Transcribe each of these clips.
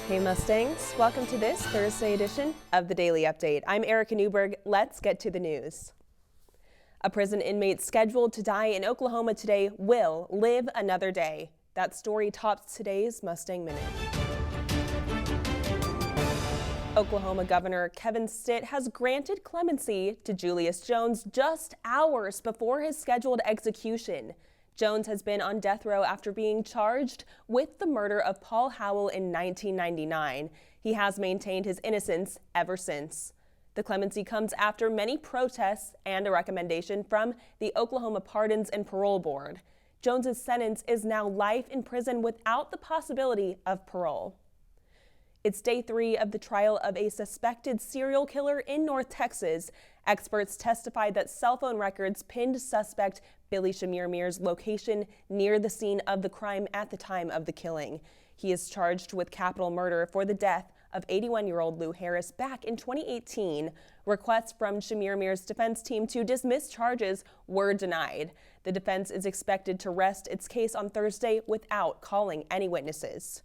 Hey Mustangs, welcome to this Thursday edition of the Daily Update. I'm Erica Newberg. Let's get to the news. A prison inmate scheduled to die in Oklahoma today will live another day. That story tops today's Mustang Minute. Oklahoma Governor Kevin Stitt has granted clemency to Julius Jones just hours before his scheduled execution. Jones has been on death row after being charged with the murder of Paul Howell in 1999. He has maintained his innocence ever since. The clemency comes after many protests and a recommendation from the Oklahoma Pardons and Parole Board. Jones's sentence is now life in prison without the possibility of parole. It's day 3 of the trial of a suspected serial killer in North Texas. Experts testified that cell phone records pinned suspect Billy Shamirmir's location near the scene of the crime at the time of the killing. He is charged with capital murder for the death of 81-year-old Lou Harris back in 2018. Requests from Shamirmir's defense team to dismiss charges were denied. The defense is expected to rest its case on Thursday without calling any witnesses.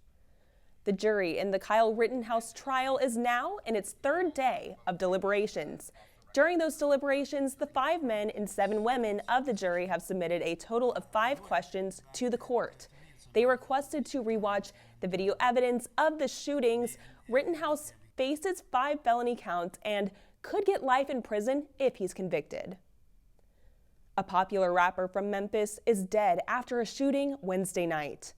The jury in the Kyle Rittenhouse trial is now in its 3rd day of deliberations. During those deliberations, the 5 men and 7 women of the jury have submitted a total of 5 questions to the court. They requested to rewatch the video evidence of the shootings. Rittenhouse faces 5 felony counts and could get life in prison if he's convicted. A popular rapper from Memphis is dead after a shooting Wednesday night.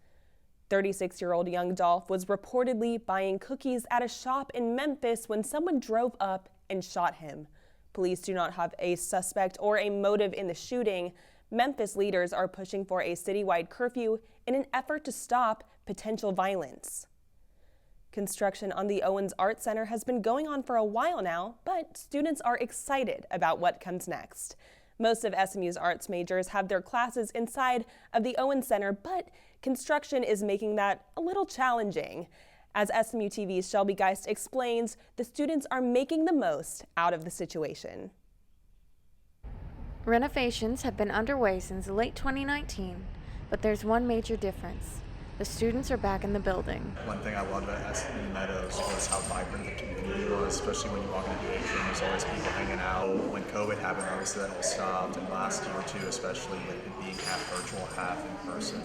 36-year-old Young Dolph was reportedly buying cookies at a shop in Memphis when someone drove up and shot him. Police do not have a suspect or a motive in the shooting. Memphis leaders are pushing for a citywide curfew in an effort to stop potential violence. Construction on the Owens Art Center has been going on for a while now, but students are excited about what comes next. Most of SMU's arts majors have their classes inside of the Owens Center, but construction is making that a little challenging. As SMU-TV's Shelby Geist explains, the students are making the most out of the situation. Renovations have been underway since late 2019, but there's one major difference. The students are back in the building. One thing I loved about SMU Meadows was how vibrant the community was, especially when you walk into the atrium. There's always people hanging out. When COVID happened, obviously that all stopped, and last year too, especially with it being half virtual, half in person.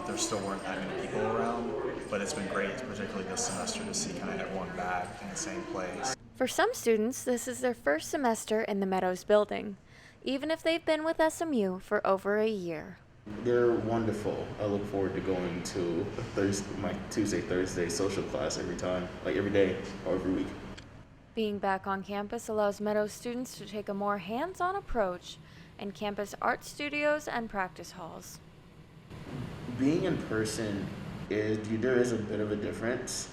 There still weren't that many people around, but it's been great, particularly this semester, to see kind of everyone back in the same place. For some students, this is their first semester in the Meadows building, even if they've been with SMU for over a year. They're wonderful. I look forward to going to my Tuesday, Thursday social class every day or every week. Being back on campus allows Meadows students to take a more hands-on approach in campus art studios and practice halls. Being in person, there is a bit of a difference.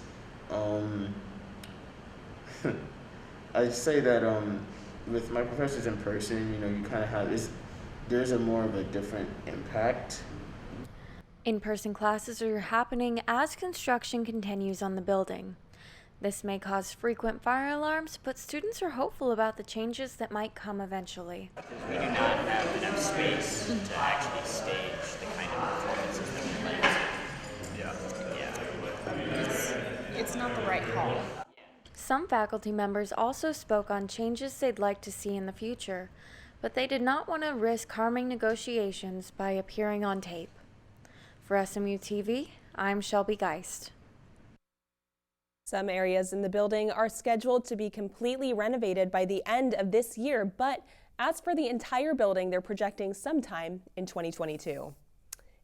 I'd say that with my professors in person, you kind of have there's a more of a different impact. In-person classes are happening as construction continues on the building. This may cause frequent fire alarms, but students are hopeful about the changes that might come eventually. We do not have enough space to actually stage the kind of performances that we like. It's not the right hall. Some faculty members also spoke on changes they'd like to see in the future, but they did not want to risk harming negotiations by appearing on tape. For SMU-TV, I'm Shelby Geist. Some areas in the building are scheduled to be completely renovated by the end of this year, but as for the entire building, they're projecting sometime in 2022.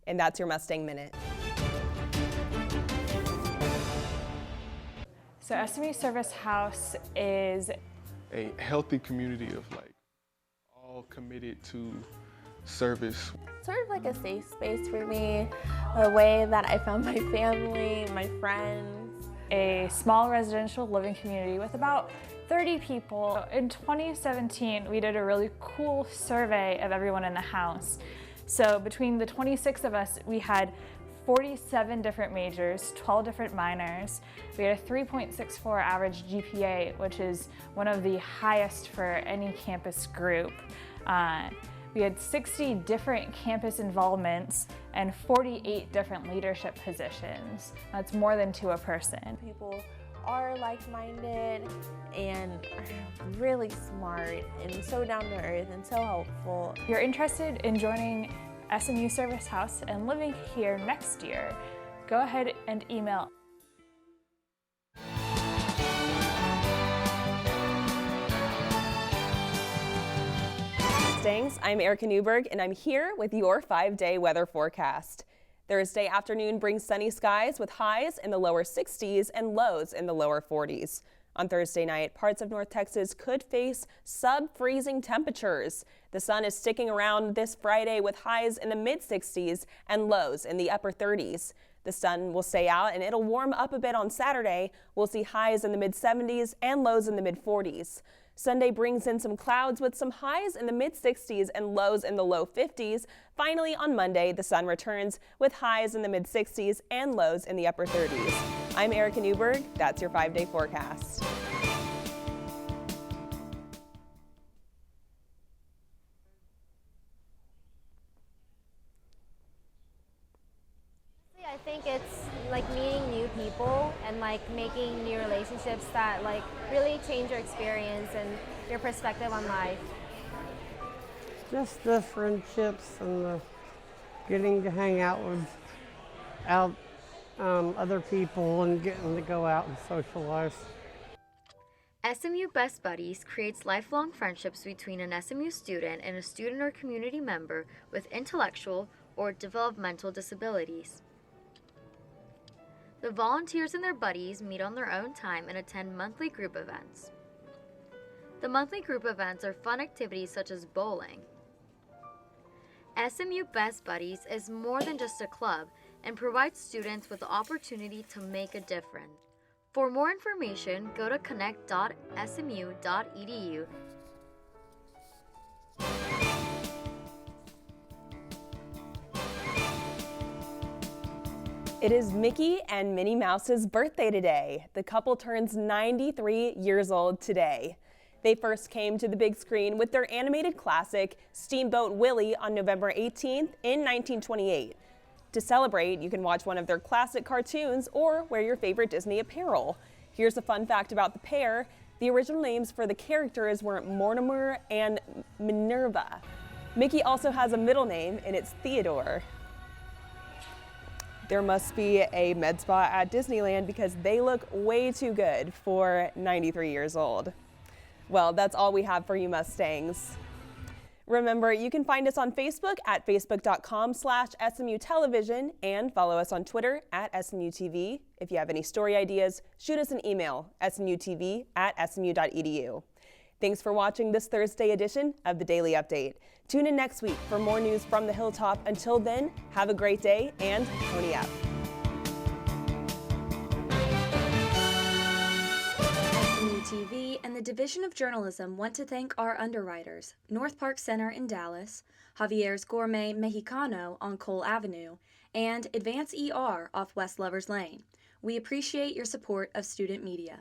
And that's your Mustang Minute. So SMU Service House is a healthy community of all committed to service. Sort of like a safe space for me, a way that I found my family, my friends. a small residential living community with about 30 people. In 2017, we did a really cool survey of everyone in the house. So between the 26 of us, we had 47 different majors, 12 different minors. We had a 3.64 average GPA, which is one of the highest for any campus group. We had 60 different campus involvements and 48 different leadership positions. That's more than 2 a person. People are like-minded and are really smart and so down to earth and so helpful. If you're interested in joining SMU Service House and living here next year, go ahead and email Mustangs, I'm Erica Newberg, and I'm here with your 5-day weather forecast. Thursday afternoon brings sunny skies with highs in the lower 60s and lows in the lower 40s. On Thursday night, parts of North Texas could face sub-freezing temperatures. The sun is sticking around this Friday with highs in the mid-60s and lows in the upper 30s. The sun will stay out and it'll warm up a bit on Saturday. We'll see highs in the mid-70s and lows in the mid-40s. Sunday brings in some clouds with some highs in the mid-60s and lows in the low 50s. Finally, on Monday, the sun returns with highs in the mid-60s and lows in the upper 30s. I'm Erica Newberg. That's your 5-day forecast. I think it's like meeting new people and like making new relationships that like really change your experience and your perspective on life. Just the friendships and the getting to hang out with other people and getting to go out and socialize. SMU Best Buddies creates lifelong friendships between an SMU student and a student or community member with intellectual or developmental disabilities. The volunteers and their buddies meet on their own time and attend monthly group events. The monthly group events are fun activities such as bowling. SMU Best Buddies is more than just a club and provides students with the opportunity to make a difference. For more information, go to connect.smu.edu. It is Mickey and Minnie Mouse's birthday today. The couple turns 93 years old today. They first came to the big screen with their animated classic, Steamboat Willie, on November 18th in 1928. To celebrate, you can watch one of their classic cartoons or wear your favorite Disney apparel. Here's a fun fact about the pair. The original names for the characters were Mortimer and Minerva. Mickey also has a middle name, and it's Theodore. There must be a med spa at Disneyland because they look way too good for 93 years old. Well, that's all we have for you Mustangs. Remember, you can find us on Facebook at facebook.com/SMU Television and follow us on Twitter at SMU-TV. If you have any story ideas, shoot us an email, smutv@smu.edu. Thanks for watching this Thursday edition of the Daily Update. Tune in next week for more news from the Hilltop. Until then, have a great day and pony up. SMU-TV and the Division of Journalism want to thank our underwriters, North Park Center in Dallas, Javier's Gourmet Mexicano on Cole Avenue, and Advance ER off West Lovers Lane. We appreciate your support of student media.